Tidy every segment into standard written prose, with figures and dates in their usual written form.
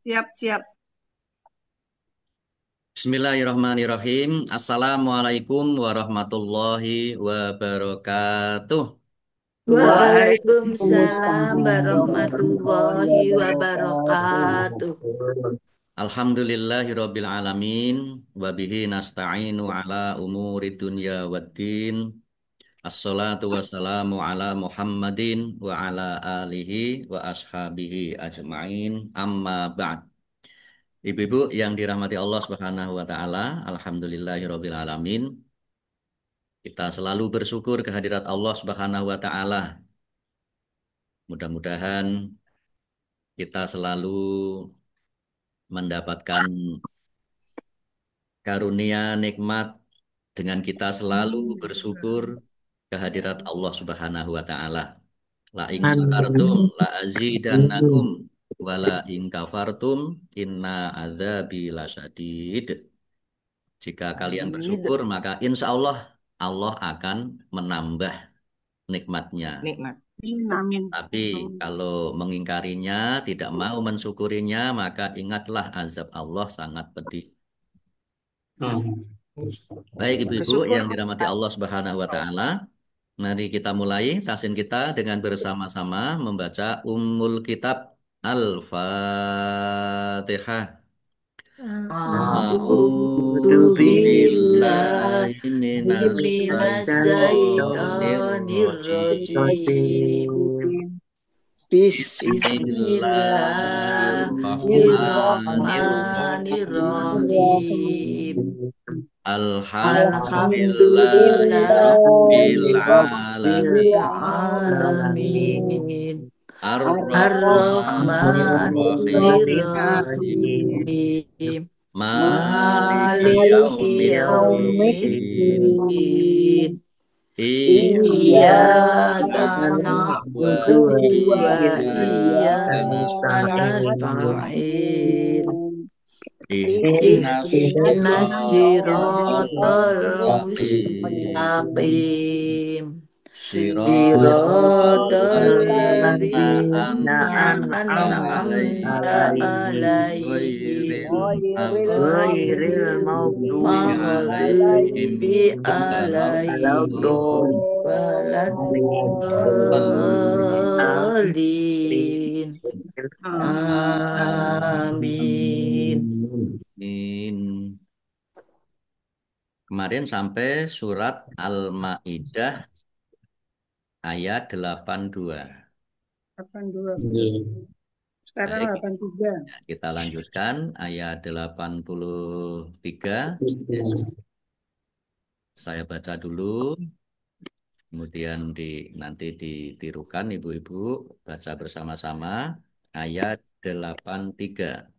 Siap-siap. Bismillahirrahmanirrahim. Assalamualaikum warahmatullahi wabarakatuh. Waalaikumsalam Waalaikumsalam warahmatullahi warahmatullahi wabarakatuh. Alhamdulillahirabbil alamin wa bihi nasta'inu ala umuri dunya waddin. Assalatu wassalamu ala Muhammadin wa ala alihi wa ashabihi ajmain. Amma ba'd. Ibu-ibu yang dirahmati Allah Subhanahu wa taala, alhamdulillahirabbil alamin. Kita selalu bersyukur kehadirat Allah Subhanahu wa taala. Mudah-mudahan kita selalu mendapatkan karunia nikmat dengan kita selalu bersyukur kehadirat Allah Subhanahu wa taala. La in syakartum la azidannakum wa la in kafartum inna adzabi lasyadid. Jika kalian Hamid. bersyukur maka insya Allah Allah akan menambah nikmatnya. Nikmat. Amin. Tapi kalau mengingkarinya, tidak mau mensyukurinya, maka ingatlah azab Allah sangat pedih. Baik ibu-ibu Bersyukur. yang dirahmati Allah Subhanahu wa taala, mari kita mulai tahsin kita dengan bersama-sama membaca Ummul Kitab Al-Fatihah. A'udzu A'udzu billahi billahi minasy minasyaitonir syaithanir rajim. Bismillahirrahmanirrahim. Alhamdulillahi Rabbil Alhamdulillahirabbil Alamin alamin. Ar-Rahmanir Rahim Ar-Rahmanir-Rahim. Maliki Maliki Yaumiddin yaumiddin. Iyyaka Iyyaka na'budu wa na'budu wa iyyaka iyyaka nasta'in. nasta'in Ihdinas Ihdinas siratal siratal mustaqim mustaqim. Siratal Siratal ladzina ladzina an'amta an'amta alaihim alaihim. Ghairil maghdubi alaihim maghdubi alaihim waladdallin. Amin. Amin. Kemarin sampai surat Al-Maidah ayat 82. 82. Sekarang Baik, 83. kita lanjutkan ayat 83. Saya baca dulu, kemudian nanti ditirukan ibu-ibu baca bersama-sama ayat 83.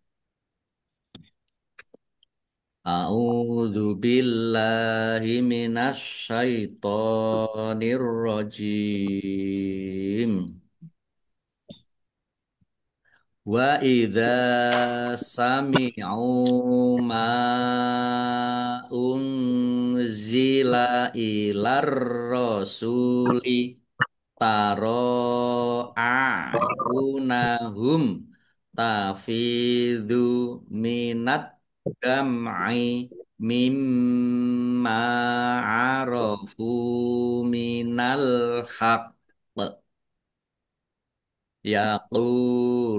A'udzu billahi minasy syaithanir rajim. Wa idza sami'u ma unzila ilar rasuli taro a'yunahum tafidu minat dam'i mimma arafu minal haqq yaquluna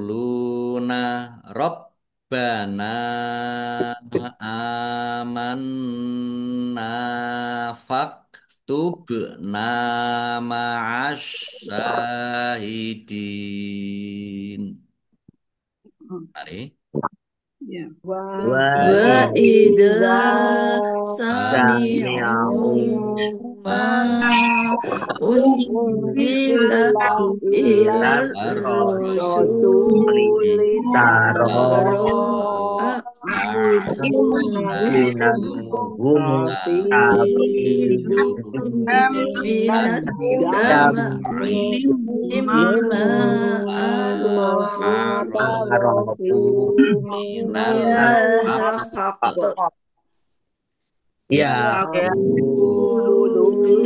rabbana amanna faktubna ma'as syahidin. Mari. Ya. Wa idza sami'u ma unzila ilar rasuli taro a'yunahum tafidu minad dam'i mimma arafu minal haqq. Ya Yaquluna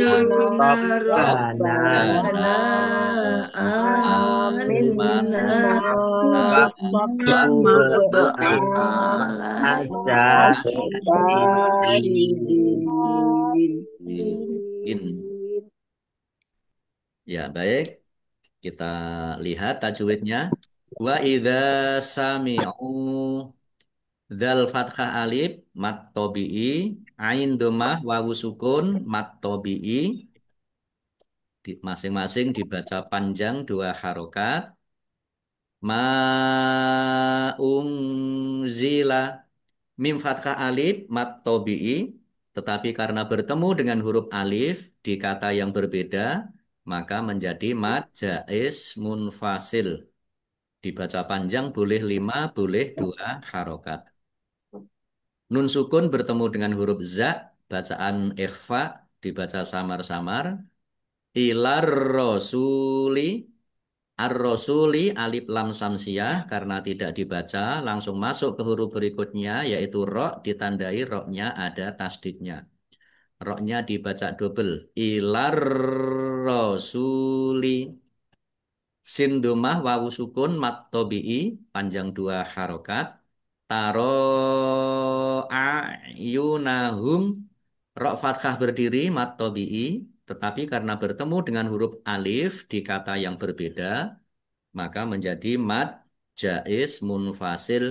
Yaquluna Rabbana Rabbana Rabbana Amanna Amanna Fakhtama Fakhtubna Asyahidin. Ya, baik. Kita lihat tajwidnya. Wa idza sami'u dzal fathah alif mat tabi'i ain dhammah wawu sukun mat tabi'i masing-masing dibaca panjang dua harokat. Ma unzila mim fathah alif mat tabi'i tetapi karena bertemu dengan huruf alif di kata yang berbeda maka menjadi mad jaiz munfasil. Dibaca panjang boleh 5, boleh 2 harokat. Nun sukun bertemu dengan huruf za, bacaan ikhfa, dibaca samar-samar. Ilar rosuli, ar-rosuli alif lam samsiah, karena tidak dibaca, langsung masuk ke huruf berikutnya, yaitu ro, ditandai roknya ada tasdidnya. Roknya dibaca double. Ilar rosuli. Sin domah wawu sukun mat tobi'i panjang dua harokat. Taro ayunahum rok fathah berdiri mat tobi'i tetapi karena bertemu dengan huruf alif di kata yang berbeda maka menjadi mat jaiz munfasil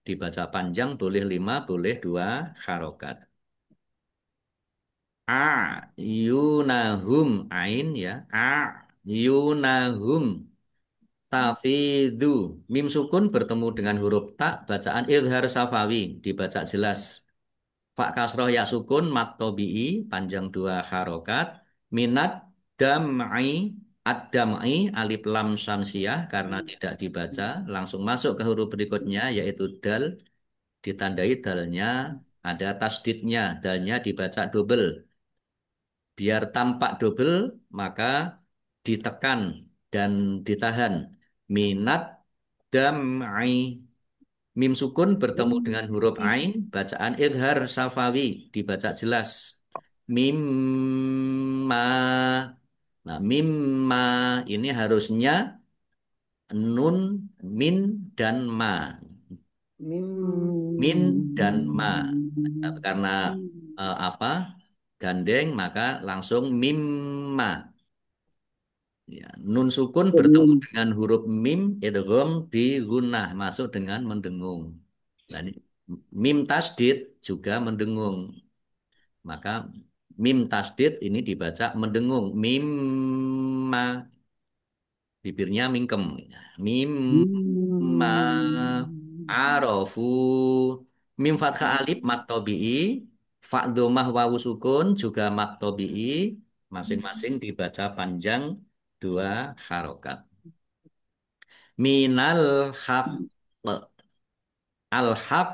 dibaca panjang boleh 5 boleh 2 harokat. Ayunahum ain ya ayunahum Tafidu. Mim sukun bertemu dengan huruf tak, bacaan idhar safawi, dibaca jelas. Fa kasroh ya sukun, mat tobi'i, panjang dua harokat. Minat dam'i, ad-dam'i, alif lam syamsiyah, karena tidak dibaca, langsung masuk ke huruf berikutnya, yaitu dal, ditandai dalnya, ada tasdidnya, dalnya dibaca double. Biar tampak double, maka ditekan dan ditahan. Minat dam'i. Mim sukun bertemu dengan huruf ain, bacaan idhar safawi, dibaca jelas. Mimma. Nah, mimma ini harusnya nun, min, dan ma. Min dan ma. Nah, karena apa? Gandeng, maka langsung mimma. Ya, nun sukun bertemu dengan huruf mim idgham di gunnah masuk dengan mendengung. Nah, ini, mim tasdid juga mendengung. Maka mim tasdid ini dibaca mendengung. Mimma bibirnya mingkem. Mimma arofu mim fathah alif mat tabi'i fa dhammah wawu sukun juga mat tabi'i masing-masing dibaca panjang dua harokat. Minal haq al haq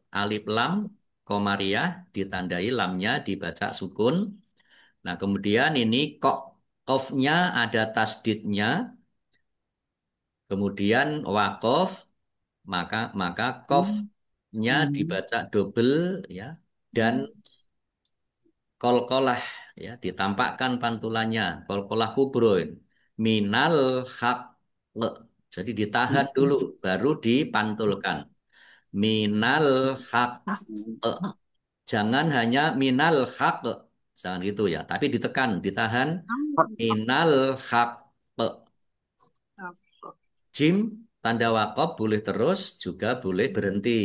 alif lam komariah ditandai lamnya dibaca sukun. Nah, kemudian ini kok kofnya ada tasdidnya, kemudian wakof maka kofnya dibaca double ya dan kolkolah ya ditampakkan pantulannya kolkolah kubroin minal haq jadi ditahan dulu baru dipantulkan minal haq jangan hanya minal haq jangan gitu ya tapi ditekan ditahan minal haq jim tanda wakaf boleh terus juga boleh berhenti.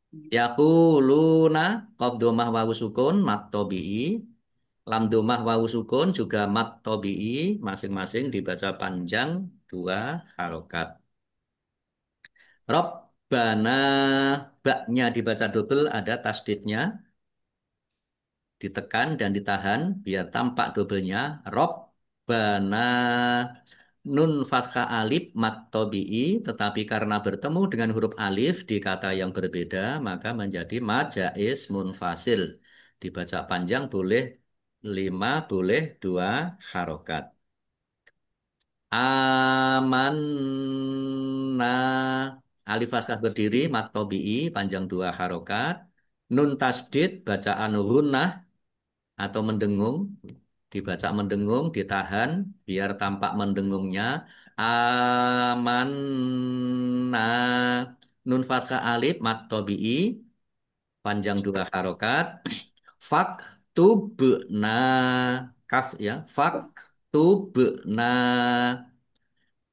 Yaquluna qaf domah wawu sukun mat tabi'i lam domah wawu sukun juga mat tabi'i masing-masing dibaca panjang dua harokat. Rabbana baknya dibaca double ada tasdidnya ditekan dan ditahan biar tampak doublenya. Rabbana nun fathah alif mat tabi'i tetapi karena bertemu dengan huruf alif di kata yang berbeda maka menjadi mad jaiz munfasil dibaca panjang boleh 5 boleh 2 harokat amanna alif fathah berdiri mat tabi'i panjang 2 harokat Nun tasdid bacaan gunnah atau mendengung, dibaca mendengung, ditahan biar tampak mendengungnya. Amanna. Nun fathah alif mat tabi'i panjang dua harokat. Faktubna kaf ya. Faktubna.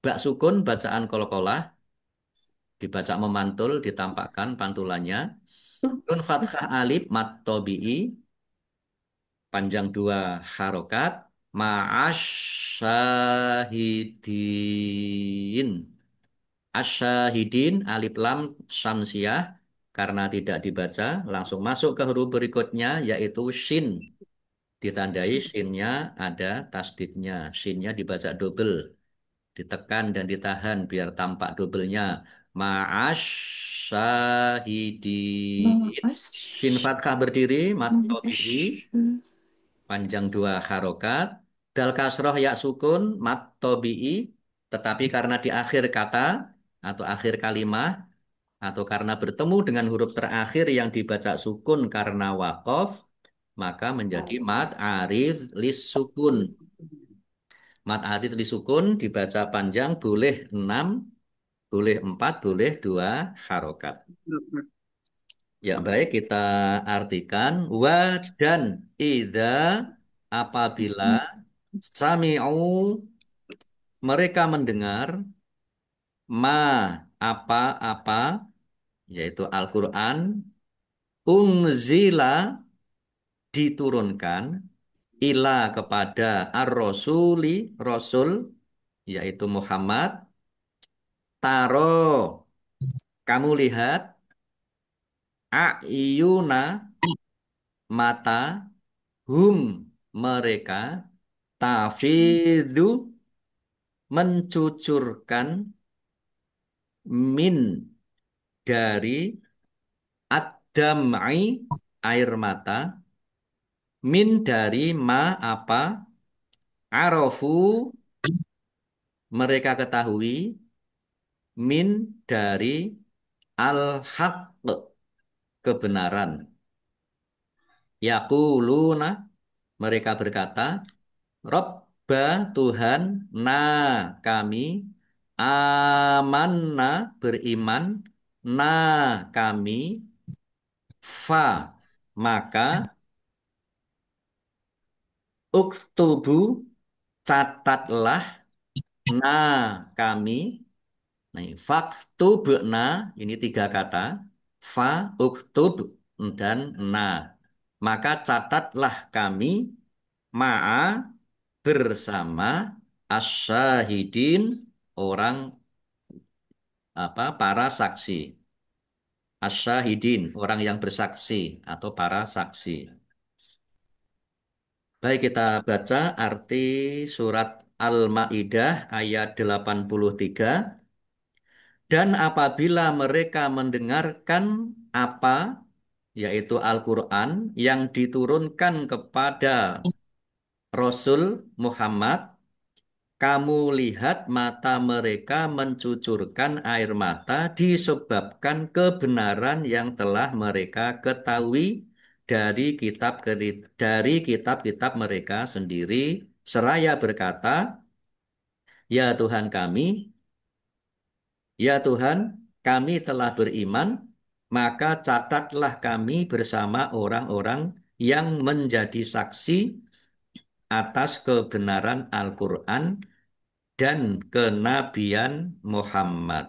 Bak sukun bacaan qalqalah dibaca memantul ditampakkan pantulannya. Nun fathah alif mat tabi'i panjang dua harokat ma'asyahidin. Asyahidin alif lam samsiah karena tidak dibaca langsung masuk ke huruf berikutnya yaitu shin. Ditandai shinnya ada tasdidnya. Shinnya dibaca double. Ditekan dan ditahan biar tampak doublenya. Ma'asyahidin. Shin Maas. fathah berdiri, mat tabi'i panjang dua harokat. Dal kasroh ya sukun mat tobi'i. Tetapi karena di akhir kata atau akhir kalimat atau karena bertemu dengan huruf terakhir yang dibaca sukun karena wakof maka menjadi mat arid lis sukun. Mat arid lis sukun dibaca panjang boleh 6, boleh 4, boleh 2 harokat. Ya baik kita artikan wa dan idza apabila sami'u mereka mendengar ma apa-apa yaitu Al-Qur'an unzila diturunkan ila kepada ar-rasuli rasul yaitu Muhammad taro kamu lihat a'yuna mata hum mereka tafidu mencucurkan min dari ad-dam'i air mata min dari ma apa arofu mereka ketahui min dari al-haq kebenaran yaquluna mereka berkata Robba Tuhan na kami amanna beriman na kami fa maka uktubu catatlah na kami. Nah, faktubna ini tiga kata. Fa, uktub, dan na. Maka catatlah kami ma'a bersama asyahidin orang para saksi. Asyahidin orang yang bersaksi atau para saksi. Baik kita baca arti surat Al-Maidah ayat 83. Dan apabila mereka mendengarkan apa, yaitu Al-Quran, yang diturunkan kepada Rasul Muhammad, kamu lihat mata mereka mencucurkan air mata disebabkan kebenaran yang telah mereka ketahui dari kitab-kitab mereka sendiri, seraya berkata, Ya Tuhan kami, Ya Tuhan, kami telah beriman, maka catatlah kami bersama orang-orang yang menjadi saksi atas kebenaran Al-Quran dan kenabian Muhammad.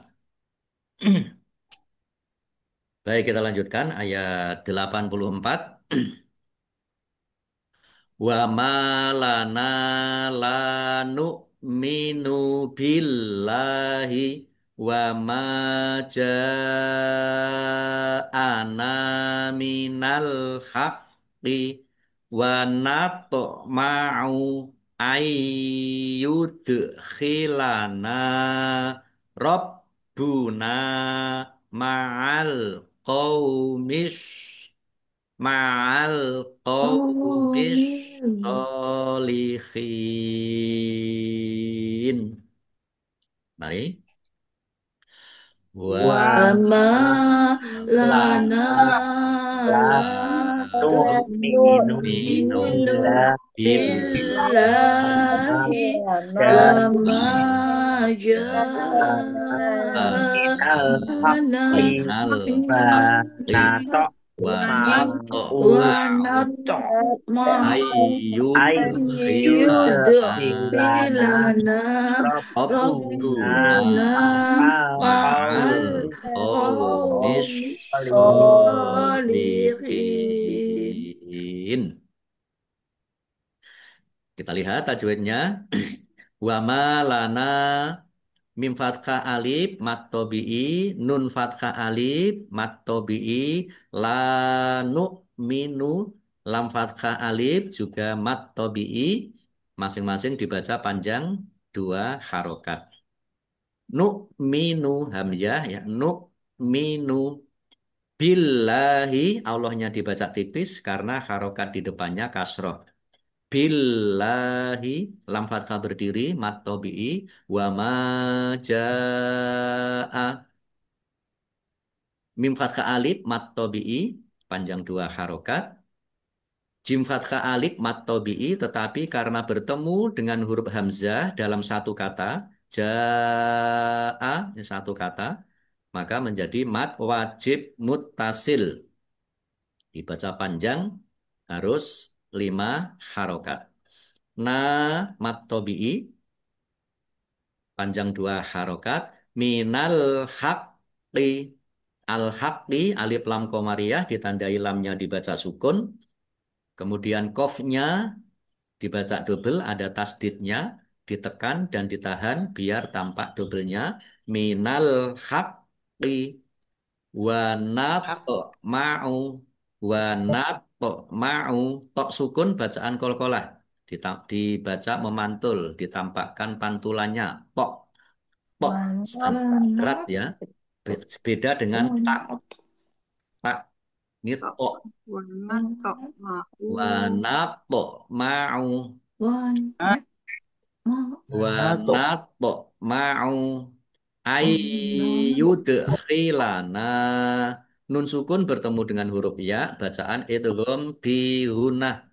Baik, kita lanjutkan ayat 84. Wa malana la nu'minu billahi wa ma ja'ana minal haqqi wa natma'u ayyudkhilana rabbuna ma'al qawmis ma'al qawmis Amin. sholihin. Mari. Wa Wa Wama lana lana la tu'minu tu'minu billahi billahi wa wa ma ma minal ja'ana haqqi minal wa haqqi nato wa nato ma'u ma'u ayyudkhilana ayyudkhilana Rabbuna Rabbuna ma'al ma'al qawmis qawmi sholihin. Kita lihat tajwidnya. Wa ma lana mim fathah alif mat tobi'i nun fathah alif mat tobi'i la nu minu lam fathah alif juga mat tobi'i masing-masing dibaca panjang dua harokat. Nu minu hamzah ya nu minu billahi Allahnya dibaca tipis karena harokat di depannya kasroh. Billahi lam fathah berdiri mat tabi'i wa ma jaa mim fathah alif mat tabi'i panjang dua harokat jim fathah alif mat tabi'i tetapi karena bertemu dengan huruf hamzah dalam satu kata jaa ini satu kata maka menjadi mat wajib muttasil dibaca panjang harus lima harokat na mat tabi'i panjang dua harokat minal haqqi al haqqi alif lam komariah ditandai lamnya dibaca sukun kemudian kofnya dibaca double ada tasdidnya ditekan dan ditahan biar tampak doublenya minal haqqi wanato ma'u wanato ma'u tok sukun bacaan kolkolah dibaca memantul ditampakkan pantulannya tok tok berat ya beda dengan tak tak ini tok, tok wana, tok, mau, wanato ma'u nato wanato ma'u ayyudkhilana nun sukun bertemu dengan huruf ya bacaan idgham bi gunah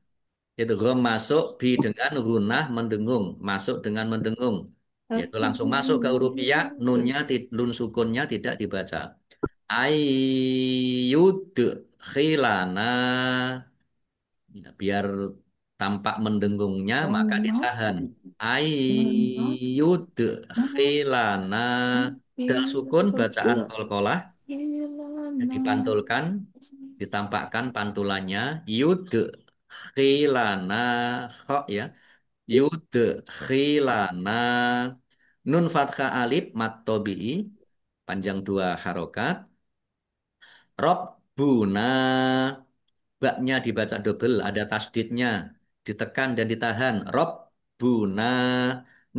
idgham masuk bi dengan gunah mendengung masuk dengan mendengung yaitu langsung masuk ke huruf ya nunnya nun sukunnya tidak dibaca ayyudkhilana ya, biar tampak mendengungnya maka ditahan ayyudkhilana dal sukun bacaan qalqalah dipantulkan ditampakkan pantulannya yudkhilana kho ya yudkhilana nun fathah alif mat tabi'i panjang dua harokat Rabbuna baknya dibaca double, ada tasdidnya, ditekan dan ditahan. Rabbuna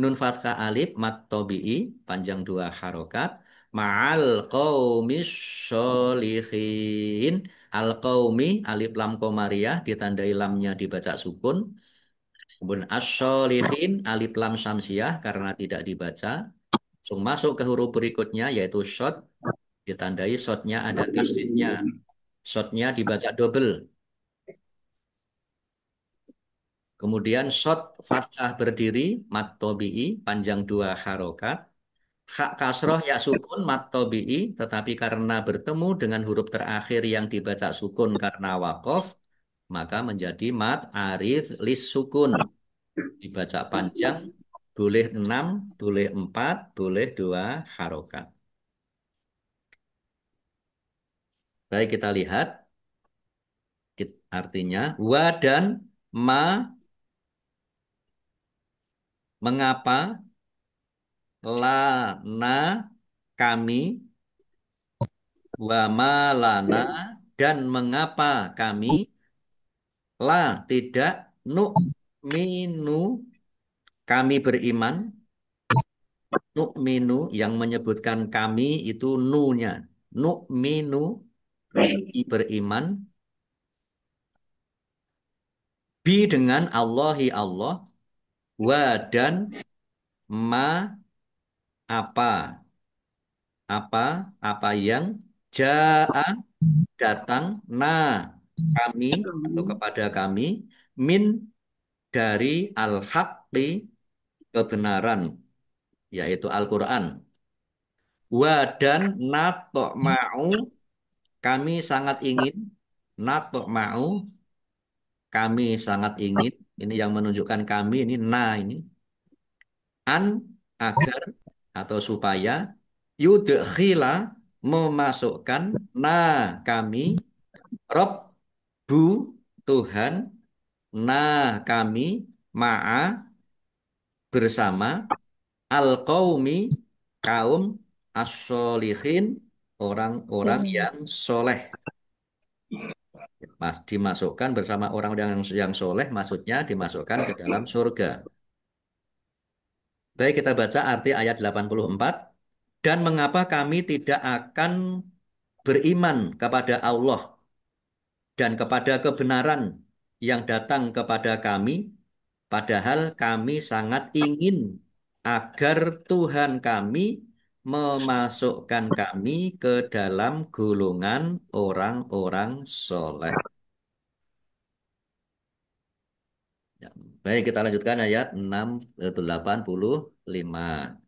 nun fathah alif mat tabi'i panjang dua harokat. Ma'al qaumis sholihin. Al qaumi alif lam komariah ditandai lamnya dibaca sukun. Kemudian as-sholihin alif lam samsiah karena tidak dibaca. Langsung masuk ke huruf berikutnya yaitu shot ditandai shotnya ada tasdidnya. Shotnya dibaca double. Kemudian shot fathah berdiri mat tobi'i panjang dua harokat. Hak kasroh ya sukun mat tobi'i tetapi karena bertemu dengan huruf terakhir yang dibaca sukun karena wakof maka menjadi mat arid lis sukun. Dibaca panjang boleh 6, boleh 4, boleh 2 harokat. Baik kita lihat artinya wa dan ma mengapa lana kami wa malana dan mengapa kami la tidak nu minu kami beriman nu minu yang menyebutkan kami itu nu-nya nu minu kami beriman bi dengan Allahi Allah wa dan ma apa apa apa yang jaa datang kami atau kami kepada kami min dari al-haqqi kebenaran yaitu Al-Qur'an wa dan mau kami sangat ingin mau kami sangat ingin ini yang menunjukkan kami ini ini an agar atau supaya yudkhila memasukkan kami Robbu Tuhan kami ma'a bersama al-qaumi kaum as-solihin orang-orang yang soleh. Mas dimasukkan bersama orang yang soleh maksudnya dimasukkan ke dalam surga. Baik kita baca arti ayat 84. Dan mengapa kami tidak akan beriman kepada Allah dan kepada kebenaran yang datang kepada kami, padahal kami sangat ingin agar Tuhan kami memasukkan kami ke dalam golongan orang-orang soleh. Ya, baik, kita lanjutkan ayat 85.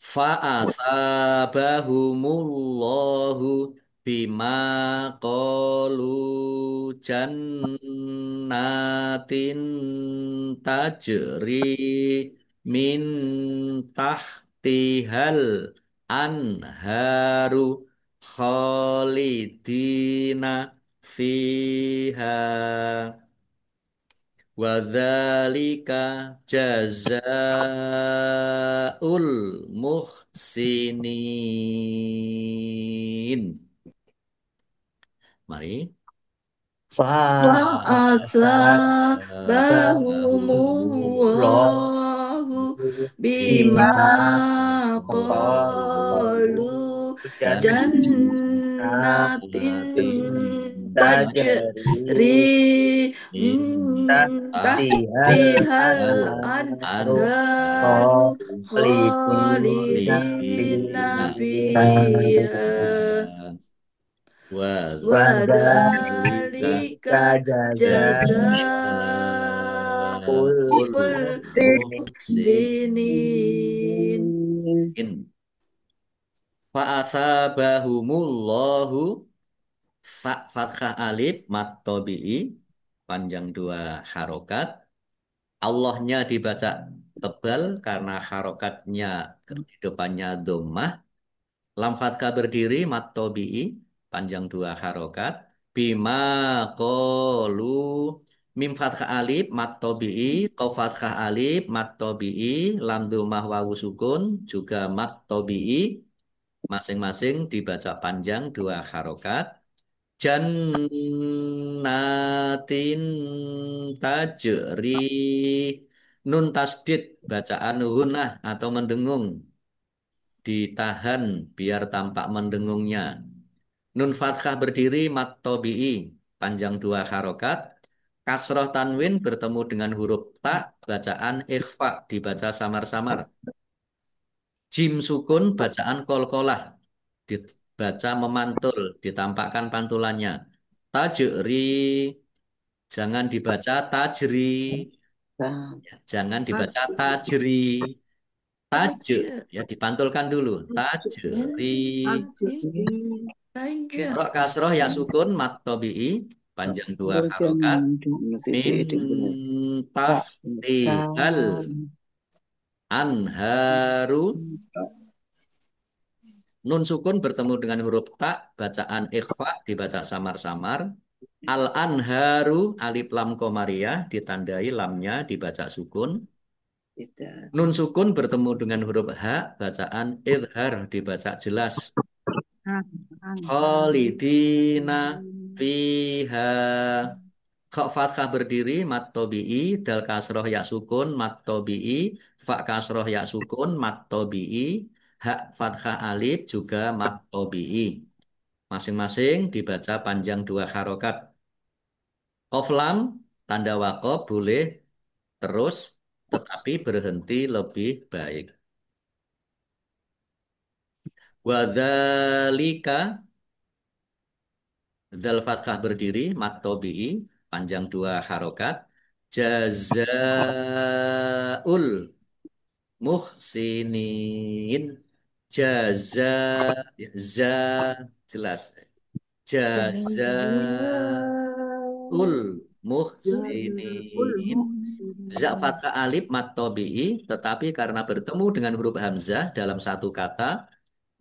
Fa'asabahumullahu bima qalu jannatin tajri min tahtihal anharu khalidina fiha wadzalika jazaul muhsinin. Mari. Fa'asabahumullahu Fa'asabahumullahu bima bima qalu qalu jannatin jannatin tajri tajri min min tahtihal tahtihal anharu anharu khalidina khalidina fiha fiha Wadzalika wadzalika wadzalika jazaa'ul jazaa'ul muhsinin. muhsinin. Fa'asabahumullahu fathah alif mat tabi'i panjang dua harokat. Allahnya dibaca tebal karena harokatnya di depannya dhammah. Lam fathah berdiri mat tabi'i panjang dua harokat. Bima qalu mim fathah alif mat tabi'i qaf fathah alif mat tabi'i lam dhammah wawu sukun juga mat tabi'i masing-masing dibaca panjang dua harokat. Jannatin tajri nun tasdid bacaan hunah atau mendengung ditahan biar tampak mendengungnya. Nun fathah berdiri mat tabi'i panjang dua harokat. Kasroh tanwin bertemu dengan huruf ta bacaan ikhfa dibaca samar-samar. Jim sukun bacaan kolkolah dibaca memantul ditampakkan pantulannya. Tajri jangan dibaca tajri ya, jangan dibaca tajri ya dipantulkan dulu tajri. Rok kasroh ya sukun mat tabi'i panjang dua harokat min tahtihal anharu nun sukun bertemu dengan huruf ta bacaan ikhfa dibaca samar-samar. Al anharu alif lam komariah ditandai lamnya dibaca sukun. Nun sukun bertemu dengan huruf ha bacaan idhar dibaca jelas. Khalidina fiha. Kha fathah berdiri mat tabi'i dal kasroh ya sukun mat tabi'i fa kasroh ya sukun mat tabi'i ha fathah alif juga mat tabi'i masing-masing dibaca panjang dua harokat. Qaf lam tanda waqaf boleh terus tetapi berhenti lebih baik. Wadzalika, zal fathah berdiri, mat tobi'i, panjang dua harokat. Jazaul muhsinin. Jaza, za, jelas. Jazaul Jazaa'ul muhsinin. Za muhsinin. fathah alif mat tobi'i, tetapi karena bertemu dengan huruf hamzah dalam satu kata,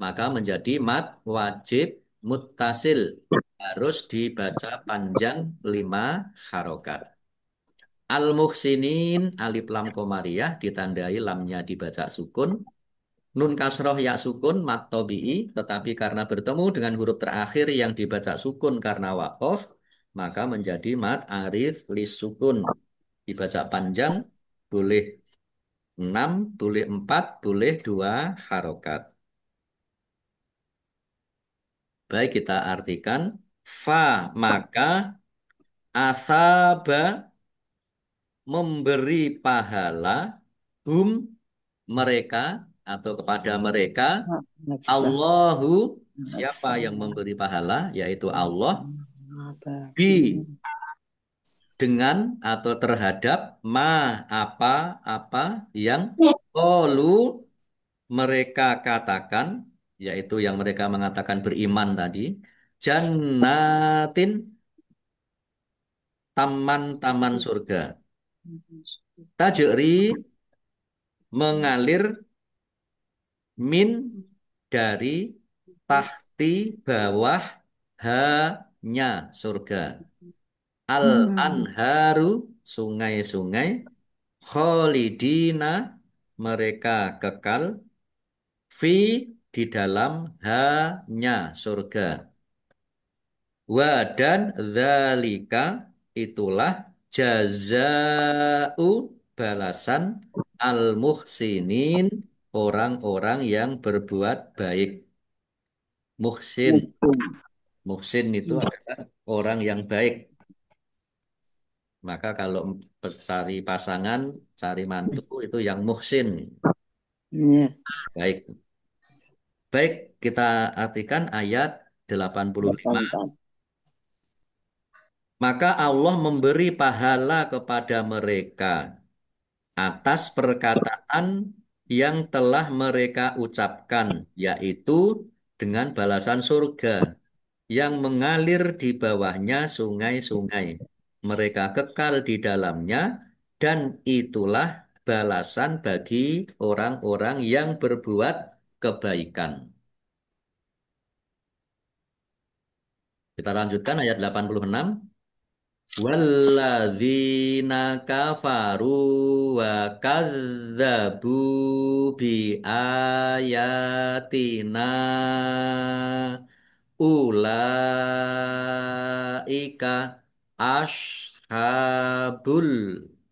maka menjadi mat wajib muttasil. Harus dibaca panjang 5 harokat. Al-muhsinin, alif lam komariah, ditandai lamnya dibaca sukun. Nun kasroh ya sukun, mat tobi'i, tetapi karena bertemu dengan huruf terakhir yang dibaca sukun karena wakof, maka menjadi mat arif lis sukun. Dibaca panjang, boleh 6, boleh 4, boleh 2 harokat. Baik, kita artikan. Fa, maka asaba, memberi pahala, hum, mereka, atau kepada mereka, Allahu, siapa yang memberi pahala, yaitu Allah, bi, dengan atau terhadap ma, apa yang qalu, mereka katakan, yaitu yang mereka mengatakan beriman tadi, jannatin, taman-taman surga, tajri, mengalir, min, dari, tahti, bawah, hanya surga, al-anharu, sungai-sungai, kholidina, mereka kekal, fi, di dalam, hanya surga. Wa, dan zalika, itulah jazau, balasan al-muhsinin, orang-orang yang berbuat baik. Muhsin, muhsin itu adalah orang yang baik. Maka kalau cari pasangan, cari mantu itu yang muhsin. Baik. Baik, kita artikan ayat 85. Maka Allah memberi pahala kepada mereka atas perkataan yang telah mereka ucapkan, yaitu dengan balasan surga yang mengalir di bawahnya sungai-sungai. Mereka kekal di dalamnya, dan itulah balasan bagi orang-orang yang berbuat kebaikan. Kita lanjutkan ayat 86. Walladzina kafaru wa kazzabu bi ayatina ulaika ashabul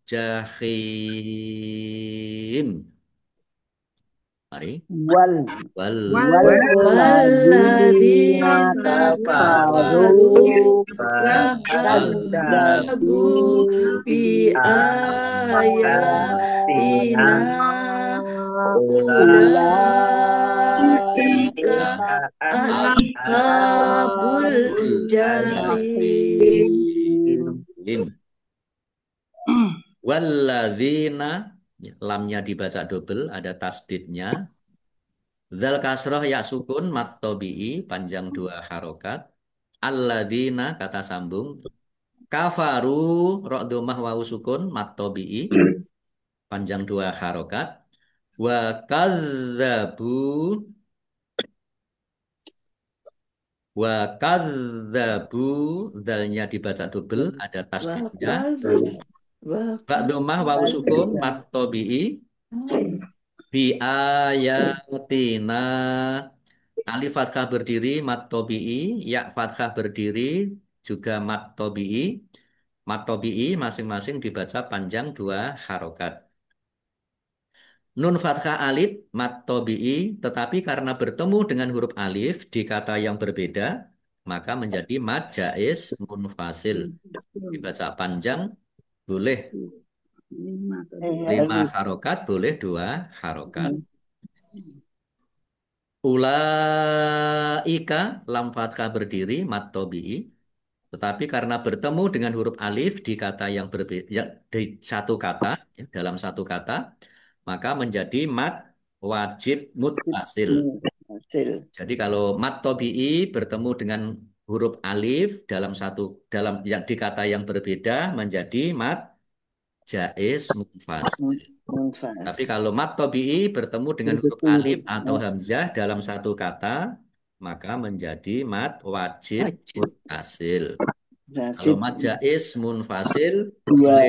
jahim. Mari. Wal Walladzina Kafaru kafaru wa kadzabu bi ayatina ulaika ashabul jahim. Walladzina, lamnya dibaca double, ada tasdidnya. Zal kasroh ya sukun, mat tobi'i, panjang 2 harokat. Alladzina, kata sambung. Kafaru, ro' domah wawu sukun, mat tobi'i, panjang 2 harokat. Wa kazzabu, wa kazzabu, zalnya dibaca double, ada tasdidnya. Ba' domah wawu sukun, mat tobi'i, bi ayatina, alif fathah berdiri, mat tobi'i, ya fathah berdiri, juga mat tobi'i. Mat tobi'i masing-masing dibaca panjang 2 harokat. Nun fathah alif, mat tobi'i, tetapi karena bertemu dengan huruf alif di kata yang berbeda, maka menjadi mat jaiz munfasil. Dibaca panjang, boleh 5 harokat, boleh 2 harokat. Ulaika lam fathah berdiri mat tobi'i. Tetapi karena bertemu dengan huruf alif di kata yang berbeda, ya, di satu kata, ya, dalam satu kata, maka menjadi mat wajib muttasil. Hasil. Jadi kalau mat tobi'i bertemu dengan huruf alif dalam yang di kata yang berbeda menjadi mat jaiz munfasil. Munfas. Tapi kalau mat tobi'i bertemu dengan huruf alif atau hamzah dalam satu kata, maka menjadi mat wajib muttasil. Kalau Wajib. mat jaiz munfasil Dua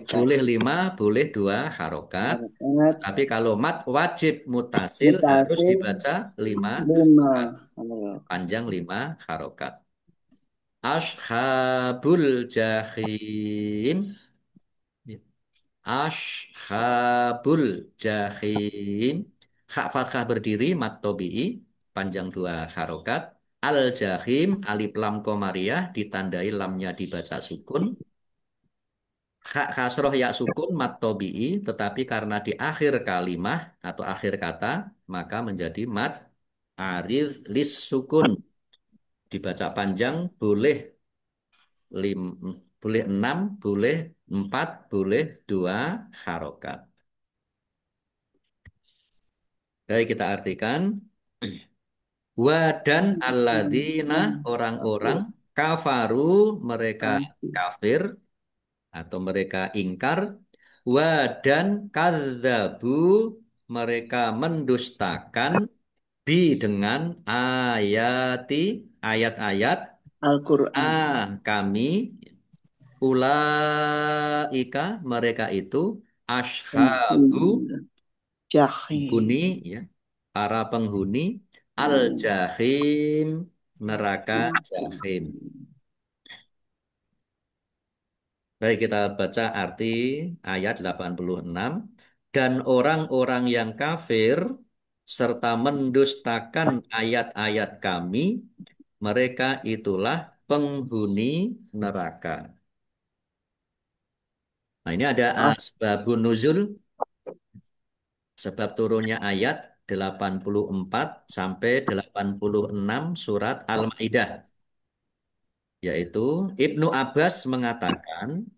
boleh 5, boleh 2 harokat. harokat. Tapi kalau mat wajib mutasil harus Mutasil. dibaca 5 5 panjang 5 harokat. Ashabul jahim. Ashabul jahim. Hak fathah berdiri mat tobi'i panjang 2 harokat. Al jahim alif lam komariah ditandai lamnya dibaca sukun. Hak kasroh ya sukun mat tobi'i, tetapi karena di akhir kalimah atau akhir kata, maka menjadi mat ariz lis sukun. Dibaca panjang boleh 6, boleh 4, boleh 2 harokat. Baik, kita artikan. Dan alladzina orang-orang kafaru mereka kafir atau mereka ingkar. Dan kadzabu mereka mendustakan dengan ayati ayat-ayat Al-Quran. kami ulaika mereka itu ashabu Jahim. ya para penghuni al-jahim neraka jahim. Baik, kita baca arti ayat 86. Dan orang-orang yang kafir serta mendustakan ayat-ayat kami, mereka itulah penghuni neraka. Nah, ini ada sebabun nuzul, sebab turunnya ayat 84 sampai 86 surat Al-Maidah. Yaitu Ibnu Abbas mengatakan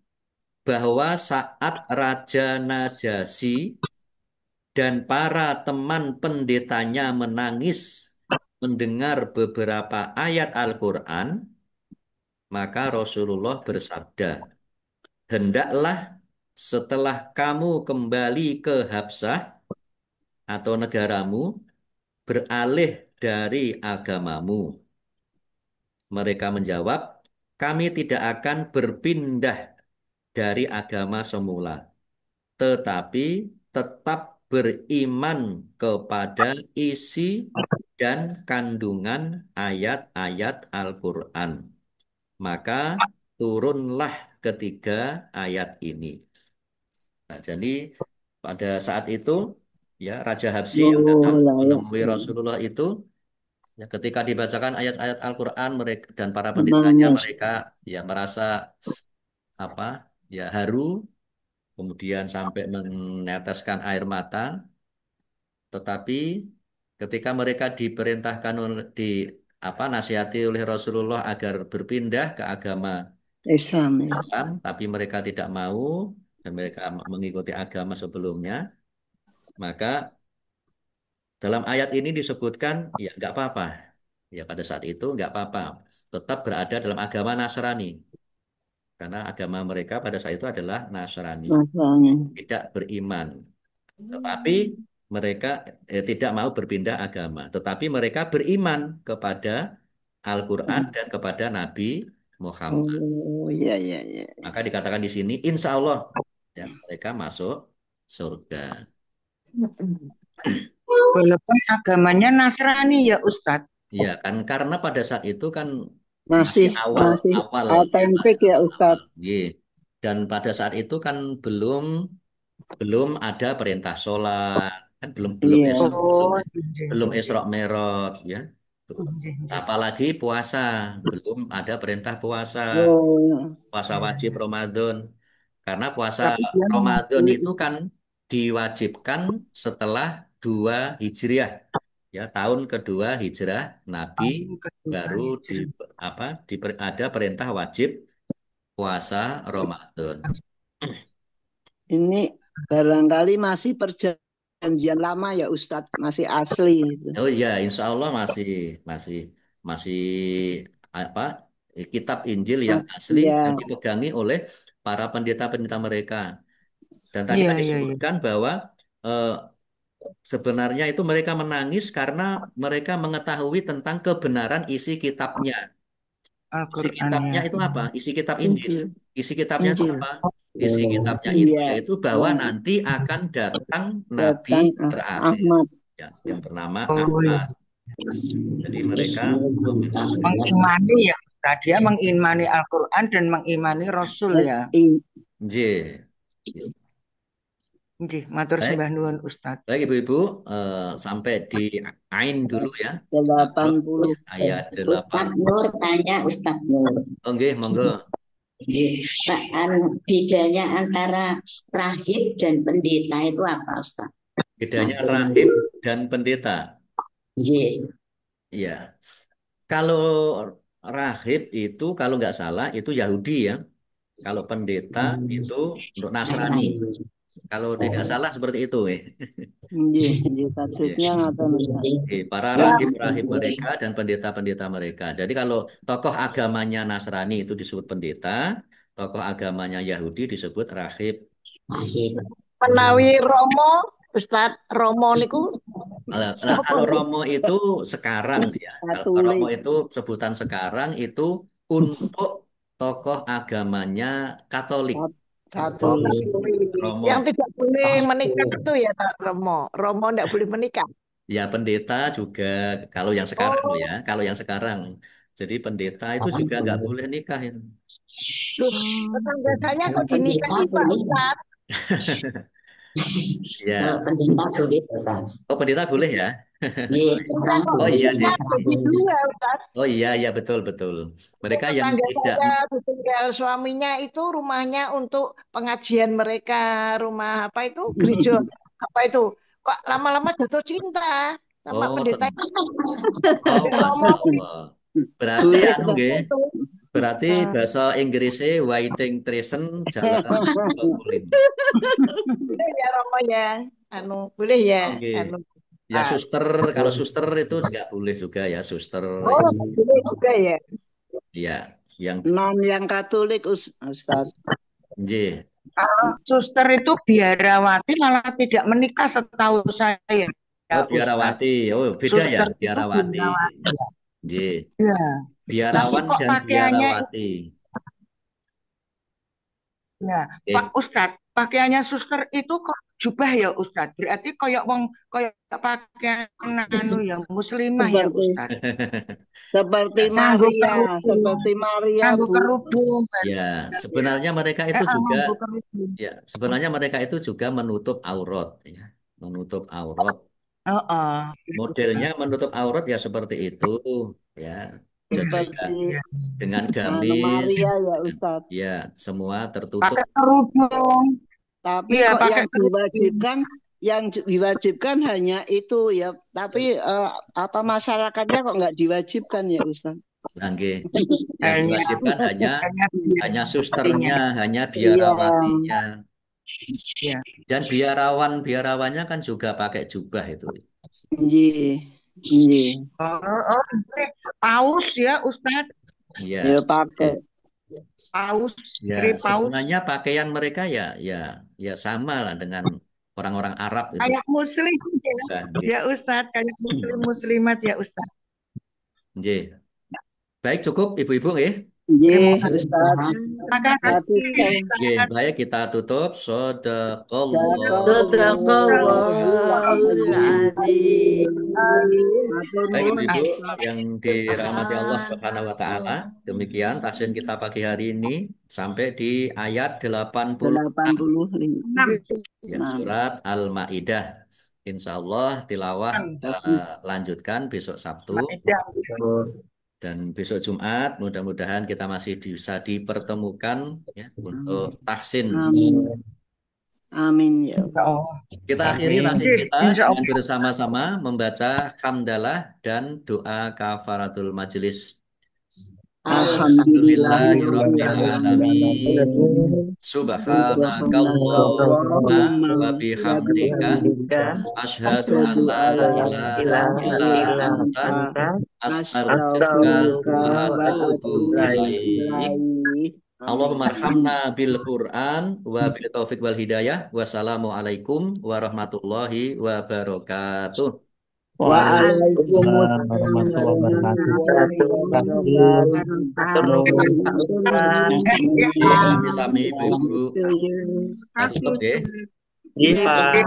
bahwa saat Raja Najasyi dan para teman pendetanya menangis mendengar beberapa ayat Al-Quran, maka Rasulullah bersabda, hendaklah setelah kamu kembali ke Habsah atau negaramu, beralih dari agamamu. Mereka menjawab, kami tidak akan berpindah dari agama semula, tetapi tetap beriman kepada isi dan kandungan ayat-ayat Al-Quran. Maka turunlah ketiga ayat ini. Nah, jadi pada saat itu ya Raja Habsyi yang datang menemui Rasulullah itu ya, ketika dibacakan ayat-ayat Al-Quran mereka dan para pendetanya mereka ya merasa apa ya haru, kemudian sampai meneteskan air mata. Tetapi ketika mereka diperintahkan di nasihati oleh Rasulullah agar berpindah ke agama Islam. Islam, tapi mereka tidak mau dan mereka mengikuti agama sebelumnya, maka dalam ayat ini disebutkan ya nggak apa-apa. Ya pada saat itu nggak apa-apa. Tetap berada dalam agama Nasrani. Karena agama mereka pada saat itu adalah Nasrani. Tidak beriman. Tetapi mereka tidak mau berpindah agama. Tetapi mereka beriman kepada Al-Quran dan kepada Nabi Muhammad. Oh, iya, iya, iya. Maka dikatakan di sini, insya Allah ya, mereka masuk surga. Walaupun agamanya Nasrani ya Ustadz. Ya kan karena pada saat itu kan Masih awal autentik ya Ustadz. dan pada saat itu kan belum ada perintah sholat, kan belum Iya. belum Isra Mi'raj ya. Apalagi puasa, belum ada perintah puasa. Oh, iya. Puasa wajib Ramadan. Karena puasa Tapi dia Ramadan mengaku itu kan diwajibkan setelah 2 Hijriah. Ya, tahun kedua hijrah Nabi Tahun kedua baru hijrah. ada perintah wajib puasa Ramadan. Ini barangkali masih perjanjian lama ya Ustadz, masih asli itu. Oh iya, insya Allah masih masih masih apa kitab Injil yang asli Ya, yang dipegangi oleh para pendeta-pendeta mereka. Dan tadi Iya, kan iya, iya. disebutkan bahwa eh, sebenarnya itu mereka menangis karena mereka mengetahui tentang kebenaran isi kitabnya. Isi Al-Quran kitabnya ya. itu apa? Isi kitab Injil. Injil. Isi kitabnya itu Injil. apa? Isi kitabnya itu iya, yaitu bahwa ya, nanti akan datang Nabi datang terakhir Ahmad. ya, yang bernama Oh, iya. Ahmad. Jadi mereka Mengimani ya. Ustaz. Dia mengimani Al-Quran dan mengimani Rasul ya. J. Nggih, matur Baik, sembah nuwun Ustadz. baik Ibu-ibu, sampai di Ain dulu ya. 80. Ayat 8. Ustadz Nur tanya Ustadz Nur. Oh, nggih, monggo. Pak, bedanya antara rahib dan pendeta itu apa Ustadz? Bedanya rahib dan pendeta. Iya. Iya. Kalau rahib itu kalau nggak salah itu Yahudi ya. Kalau pendeta itu untuk Nasrani. Kalau tidak salah seperti itu. Nggih, nggih tajwidnya ngaten Ustaz. Para rahib-rahib mereka dan pendeta-pendeta mereka. Jadi kalau tokoh agamanya Nasrani itu disebut pendeta, tokoh agamanya Yahudi disebut rahib. Rahib. Menawi Romo, Ustadz Romo niku Nah, kalau Romo itu sekarang ya. Kalau Katolik. Romo itu sebutan sekarang itu untuk tokoh agamanya Katolik. Katolik. Romo. yang tidak boleh menikah itu ya Pak Romo. Romo tidak boleh menikah. Ya pendeta juga kalau yang sekarang loh ya. Kalau yang sekarang. Jadi pendeta itu juga nggak boleh nikah itu. Loh, tetangga saya kok dinikahi Pak Ustadz. Ya. Pendeta boleh bebas. Oh pendeta boleh ya? Iya, sekarang Oh iya deh. Jadi dua Ustadz. Oh iya ya betul betul. Mereka yang Tetangga tidak saya ditinggal suaminya itu rumahnya untuk pengajian mereka, rumah apa itu gereja apa itu kok lama-lama jatuh cinta sama oh pendeta oh Masya Romo Allah. Berarti Boleh anu Ustaz. nggih. itu. Berarti bahasa Inggrisnya waiting treason jalan kulin. Boleh ya Romo ya, anu boleh ya, Oke. anu. Ya suster, kalau suster itu juga boleh juga ya suster. Oh, boleh juga ya. Ya, yang Non yang Katolik Ustaz. J. Suster itu biarawati malah tidak menikah setahu saya. Oh, Ya, biarawati. Oh, beda Suster ya itu biarawati. biarawati. J. Ya. Biarawan Tapi kok dan pakaiannya biarawati. Ya, Oke. Pak Ustadz, pakaiannya suster itu kok jubah ya Ustadz. Berarti kayak wong kayak pakaian anu ya muslimah ya Seperti Ustadz. seperti Nganggo Maria, kerudung, seperti Maria nganggo Bu. kerudung. Ya, sebenarnya mereka itu juga Nganggo kerudung. ya, sebenarnya mereka itu juga menutup aurat ya. Menutup aurat. Heeh. Modelnya menutup aurat ya seperti itu ya. Jadi Seperti dengan gamis Maria ya Ustaz. ya semua tertutup. Pakai kerudung. Tapi Iya, kok pakai yang diwajibkan hanya itu ya. Tapi apa masyarakatnya kok nggak diwajibkan ya Ustaz? Oke. Yang diwajibkan hanya susternya, hanya Iya. biarawatinya. Iya. Dan biarawannya kan juga pakai jubah itu. Iya. Iya. Oh, paus ya Ustadz. Iya. Ya pakai. Paus, Ya, istri paus. sebenarnya pakaian mereka ya sama lah dengan orang-orang Arab itu. Kayak muslim ya, Kan, ya Ustadz. Kayak muslimat ya Ustadz. Nggih. Baik cukup ibu-ibu nggih. Iya Ustaz. Terima kasih. Nggih, baik kita tutup. Sadaqallahul adzim. Baik ibu-ibu yang dirahmati Allah Subhanahu wa taala, demikian tafsir kita pagi hari ini sampai di ayat 86 ya, surat Al-Maidah. Insya Allah tilawah lanjutkan besok Sabtu dan besok Jumat. Mudah-mudahan kita masih bisa dipertemukan ya untuk tahsin. Amin. Amin ya Insya Allah. Allah. Kita akhiri Amin. tasik Nggih, kita insya dengan Allah. bersama-sama membaca hamdalah dan doa kafaratul majelis. Alhamdulillahirabbil alamin. Subhanakallahumma wa bihamdika asyhadu an la ilaha illa anta astaghfiruka wa atubu ilaik. Allahumma arhamna bil Qur'an wa bil taufiq wal hidayah. Wassalamualaikum warahmatullahi wabarakatuh. Waalaikumsalam warahmatullahi wabarakatuh. Kami Ibu. Tutup ya. Iya, Pak.